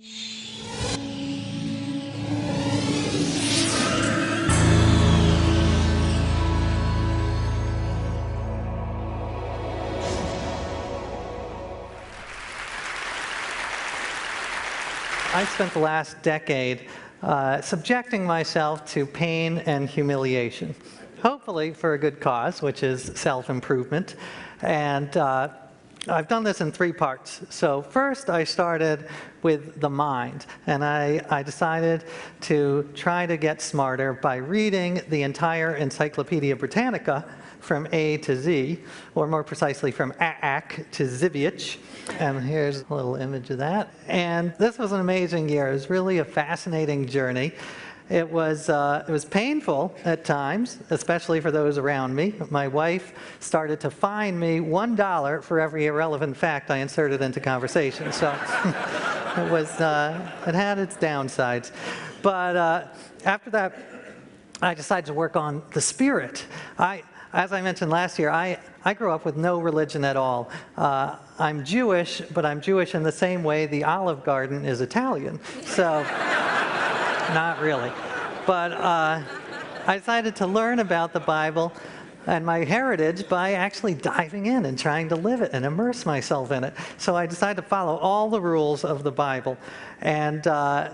I spent the last decade subjecting myself to pain and humiliation, hopefully for a good cause, which is self-improvement. And I've done this in 3 parts. So first I started with the mind, and I decided to try to get smarter by reading the entire Encyclopedia Britannica from A to Z, or more precisely from Aak to Ziviec. And here's a little image of that. And this was an amazing year. It was really a fascinating journey. It was painful at times, especially for those around me. My wife started to fine me $1 for every irrelevant fact I inserted into conversation. So it had its downsides. But after that, I decided to work on the spirit. As I mentioned last year, I grew up with no religion at all. I'm Jewish, but I'm Jewish in the same way the Olive Garden is Italian. So, not really. But I decided to learn about the Bible and my heritage by actually diving in and trying to live it and immerse myself in it. So I decided to follow all the rules of the Bible, and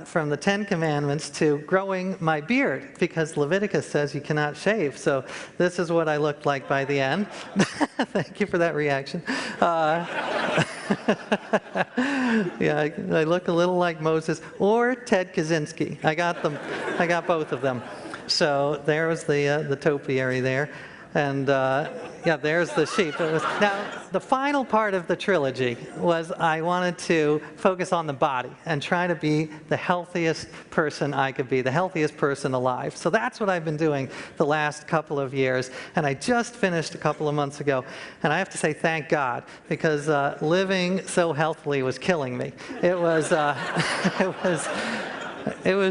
from the 10 Commandments to growing my beard, because Leviticus says you cannot shave. So this is what I looked like by the end. Thank you for that reaction. Yeah, I look a little like Moses or Ted Kaczynski. I got both of them. So there was the topiary there. And yeah, there's the sheep. Now, the final part of the trilogy was I wanted to focus on the body and try to be the healthiest person I could be, the healthiest person alive. So that's what I've been doing the last couple of years. And I just finished a couple of months ago. And I have to say thank God, because living so healthily was killing me. It was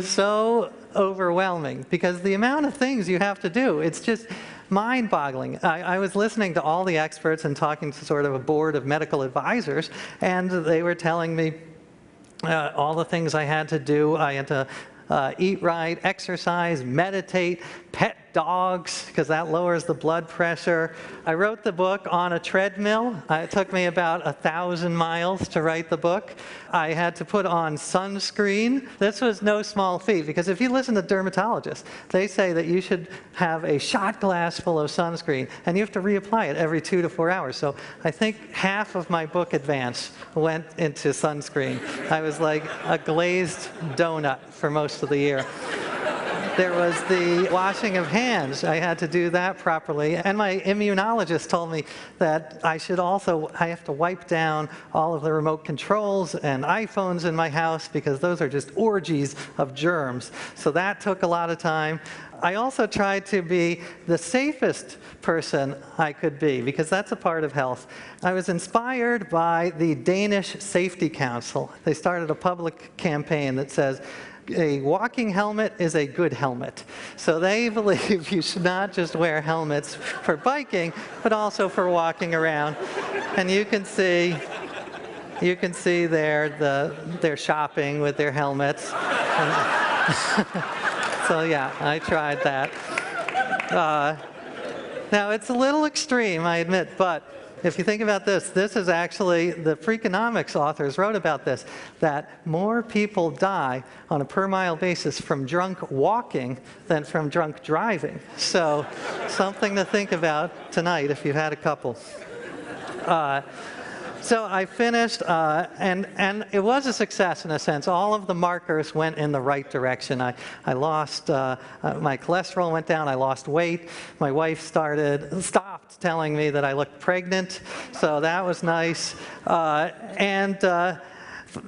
so overwhelming, because the amount of things you have to do, it's just mind-boggling. I was listening to all the experts and talking to sort of a board of medical advisors, and they were telling me all the things I had to do. I had to eat right, exercise, meditate, pet dogs, because that lowers the blood pressure. I wrote the book on a treadmill. It took me about 1,000 miles to write the book. I had to put on sunscreen. This was no small feat, because if you listen to dermatologists, they say that you should have a shot glass full of sunscreen, and you have to reapply it every 2 to 4 hours. So I think half of my book advance went into sunscreen. I was like a glazed donut for most of the year. There was the washing of hands. I had to do that properly. And my immunologist told me that I have to wipe down all of the remote controls and iPhones in my house, because those are just orgies of germs. So that took a lot of time. I also tried to be the safest person I could be, because that's a part of health. I was inspired by the Danish Safety Council. They started a public campaign that says, a walking helmet is a good helmet. So they believe you should not just wear helmets for biking, but also for walking around. And you can see there they're shopping with their helmets. So yeah, I tried that. Now it's a little extreme, I admit, but if you think about this, this is actually, the Freakonomics authors wrote about this, that more people die on a per mile basis from drunk walking than from drunk driving. So something to think about tonight if you've had a couple. So I finished, and it was a success in a sense. All of the markers went in the right direction. I lost, my cholesterol went down, I lost weight. My wife stopped telling me that I looked pregnant, so that was nice.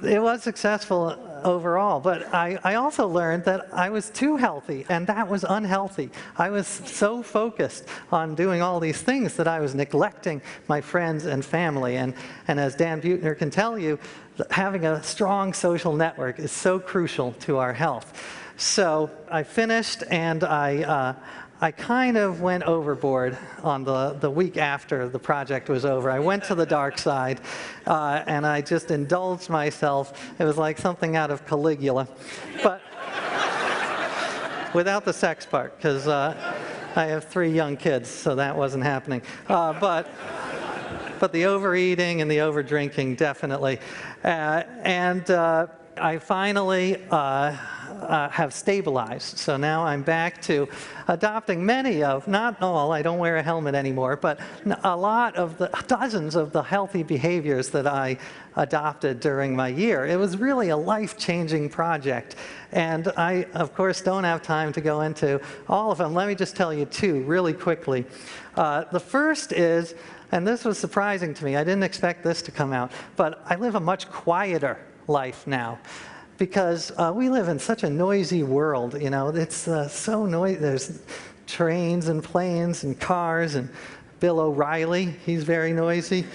It was successful overall, but I also learned that I was too healthy, and that was unhealthy. I was so focused on doing all these things that I was neglecting my friends and family. And as Dan Buettner can tell you, having a strong social network is so crucial to our health. So I finished, and I kind of went overboard on the week after the project was over. I went to the dark side, and I just indulged myself. It was like something out of Caligula, but without the sex part, because I have 3 young kids, so that wasn't happening. But the overeating and the overdrinking, definitely. I finally have stabilized. So now I'm back to adopting many of, not all, I don't wear a helmet anymore, but a lot of the dozens of the healthy behaviors that I adopted during my year. It was really a life-changing project. And I, of course, don't have time to go into all of them. Let me just tell you 2 really quickly. The first is, and this was surprising to me, I didn't expect this to come out, but I live a much quieter life now, because we live in such a noisy world. You know, it's so noisy. There's trains and planes and cars, and Bill O'Reilly, he's very noisy.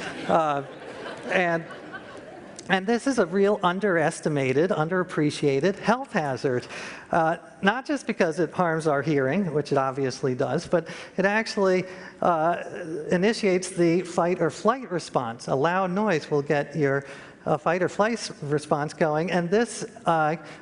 And this is a real underestimated, underappreciated health hazard. Not just because it harms our hearing, which it obviously does, but it actually initiates the fight or flight response. A loud noise will get your fight or flight response going, and this,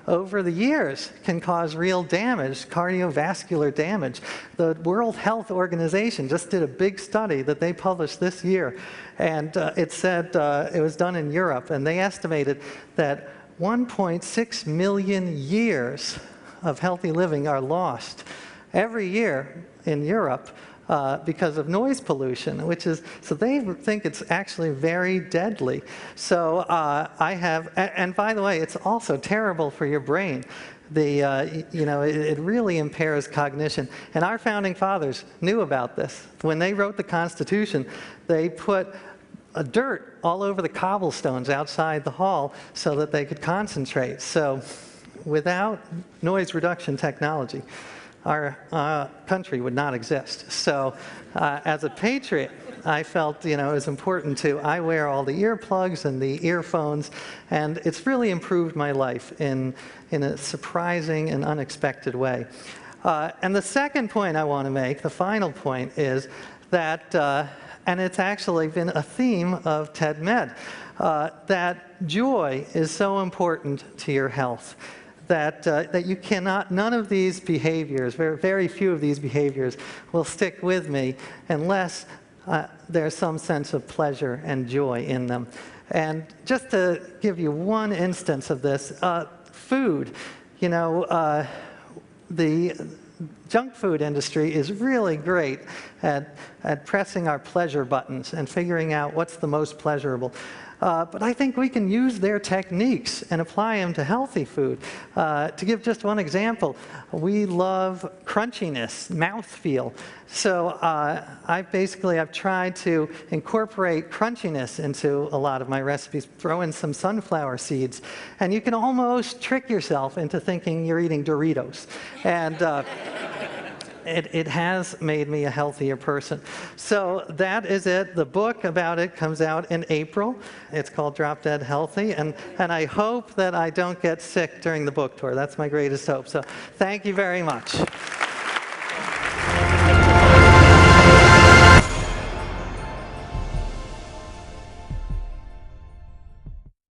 over the years, can cause real damage, cardiovascular damage. The World Health Organization just did a big study that they published this year, and it said, it was done in Europe, and they estimated that 1.6 million years of healthy living are lost every year in Europe because of noise pollution, which is, so they think it's actually very deadly. So I have, and by the way, it's also terrible for your brain. You know, it really impairs cognition. And our founding fathers knew about this. When they wrote the Constitution, they put dirt all over the cobblestones outside the hall so that they could concentrate. So without noise reduction technology, our country would not exist. So as a patriot, I felt, you know, it was important to, I wear all the earplugs and the earphones, and it's really improved my life in a surprising and unexpected way. And the second point I want to make, the final point, is that, and it's actually been a theme of TED-Med, that joy is so important to your health. That you cannot, none of these behaviors, very few of these behaviors will stick with me unless there's some sense of pleasure and joy in them. And just to give you one instance of this, food, you know, the junk food industry is really great at pressing our pleasure buttons and figuring out what's the most pleasurable. But I think we can use their techniques and apply them to healthy food. To give just one example, we love crunchiness, mouthfeel. So I've tried to incorporate crunchiness into a lot of my recipes, throw in some sunflower seeds, and you can almost trick yourself into thinking you're eating Doritos. And it has made me a healthier person. So that is it. The book about it comes out in April. It's called Drop Dead Healthy, and I hope that I don't get sick during the book tour. That's my greatest hope. So thank you very much.